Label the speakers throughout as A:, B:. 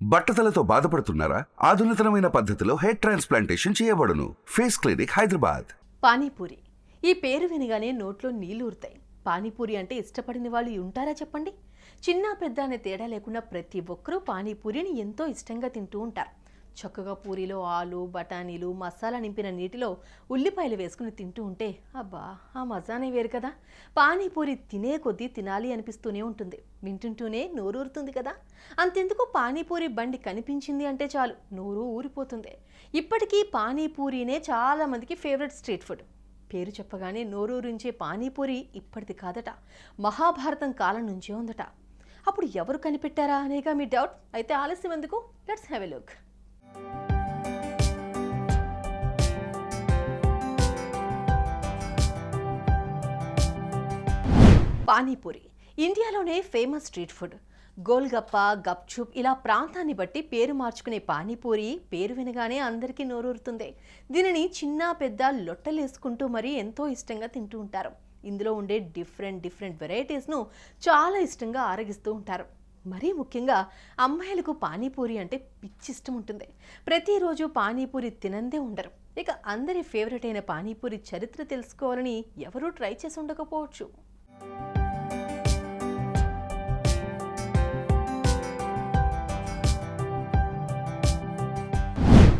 A: బట్టతలతో బాధపడుతున్నారా? ఆధునితనమైన పద్ధతిలో హెయిర్ ట్రాన్స్ప్లాంటేషన్ చేయబడును. Face Clinic, Hyderabad.
B: పానీపూరి. ఈ పేరు వినగానే నోట్లో నీళ్లు ఊరుతాయి. పానీపూరి అంటే ఇష్టపడిన వాళ్ళు ఉంటారా చెప్పండి? చిన్న పెద్ద అనే తేడా లేకుండా ప్రతి ఒక్కరూ పానీపూరిని ఎంతో ఇష్టంగా తింటూ ఉంటారు. చక్కగా పూరిలో ఆలు, బఠానీలు, మసాలా నింపిన నీటిలో ఉల్లిపాయలు వేసుకుని తింటూ ఉంటే అబ్బా, ఆ మజానే వేరు కదా. పానీపూరి తినే కొద్దీ తినాలి అనిపిస్తూనే ఉంటుంది. వింటుంటూనే నోరూరుతుంది కదా. అంతెందుకు, పానీపూరి బండి కనిపించింది అంటే చాలు నోరు ఊరిపోతుంది. ఇప్పటికీ పానీపూరినే చాలా మందికి ఫేవరెట్ స్ట్రీట్ ఫుడ్. పేరు చెప్పగానే నోరూరించే పానీపూరి ఇప్పటిది కాదట, మహాభారతం కాలం నుంచే ఉందట. అప్పుడు ఎవరు కనిపెట్టారా అనేగా మీ డౌట్? అయితే ఆలస్యం ఎందుకు, let's have a look. Panipuri ఇండియాలోనే ఫేమస్ స్ట్రీట్ ఫుడ్. గోల్గప్ప, గప్చుప్ ఇలా ప్రాంతాన్ని బట్టి పేరు మార్చుకునే పానీపూరి పేరు వినగానే అందరికీ నోరూరుతుంది. దీనిని చిన్న పెద్ద లొట్టలేసుకుంటూ మరీ ఎంతో ఇష్టంగా తింటూ ఉంటారు. ఇందులో ఉండే డిఫరెంట్ వెరైటీస్ను చాలా ఇష్టంగా ఆరగిస్తూ ఉంటారు. మరీ ముఖ్యంగా అమ్మాయిలకు పానీపూరి అంటే పిచ్చి ఇష్టం ఉంటుంది. ప్రతిరోజు పానీపూరి తినందే ఉండరు. ఇక అందరి ఫేవరెట్ అయిన పానీపూరి చరిత్ర తెలుసుకోవాలని ఎవరూ ట్రై చేసి ఉండకపోవచ్చు.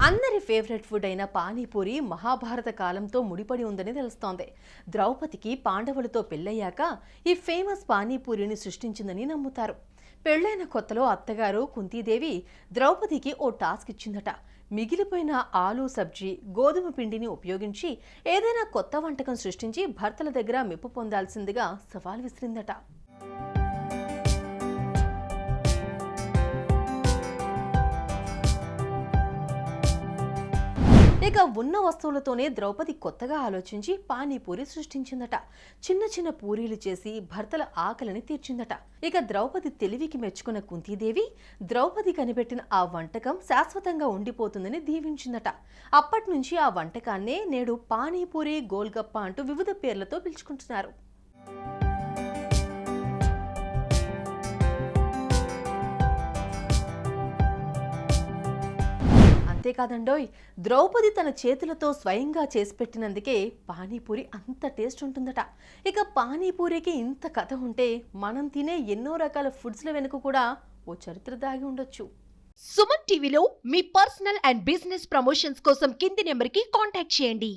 B: అందరి ఫేవరెట్ ఫుడ్ అయిన పానీపూరి మహాభారత కాలంతో ముడిపడి ఉందని తెలుస్తోంది. ద్రౌపదికి పాండవులతో పెళ్ళయ్యాక ఈ ఫేమస్ పానీపూరిని సృష్టించిందని నమ్ముతారు. పెళ్లైన కొత్తలో అత్తగారు కుంతీదేవి ద్రౌపదికి ఓ టాస్క్ ఇచ్చిందట. మిగిలిపోయిన ఆలు సబ్జీ, గోధుమ పిండిని ఉపయోగించి ఏదైనా కొత్త వంటకం సృష్టించి భర్తల దగ్గర మెప్పు పొందాల్సిందిగా సవాల్ విసిరిందట. ఇక ఉన్న వస్తువులతోనే ద్రౌపది కొత్తగా ఆలోచించి పానీపూరి సృష్టించిందట. చిన్న పూరీలు చేసి భర్తల ఆకలిని తీర్చిందట. ఇక ద్రౌపది తెలివికి మెచ్చుకున్న కుంతీదేవి ద్రౌపది కనిపెట్టిన ఆ వంటకం శాశ్వతంగా ఉండిపోతుందని దీవించిందట. అప్పటి నుంచి ఆ వంటకాన్నే నేడు పానీపూరి, గోల్గప్ప అంటూ వివిధ పేర్లతో పిలుచుకుంటున్నారు. అంతేకాదండోయ్, ద్రౌపది తన చేతులతో స్వయంగా చేసి పెట్టినందుకే పానీపూరి అంత టేస్ట్ ఉంటుందట. ఇక పానీపూరికి ఇంత కథ ఉంటే మనం తినే ఎన్నో రకాల ఫుడ్స్ల వెనుక కూడా ఓ చరిత్ర దాగి ఉండొచ్చు.
C: సుమన్ టీవీలో మీ పర్సనల్ అండ్ బిజినెస్ ప్రమోషన్స్ కోసం కింది నెంబర్కి కాంటాక్ట్ చేయండి.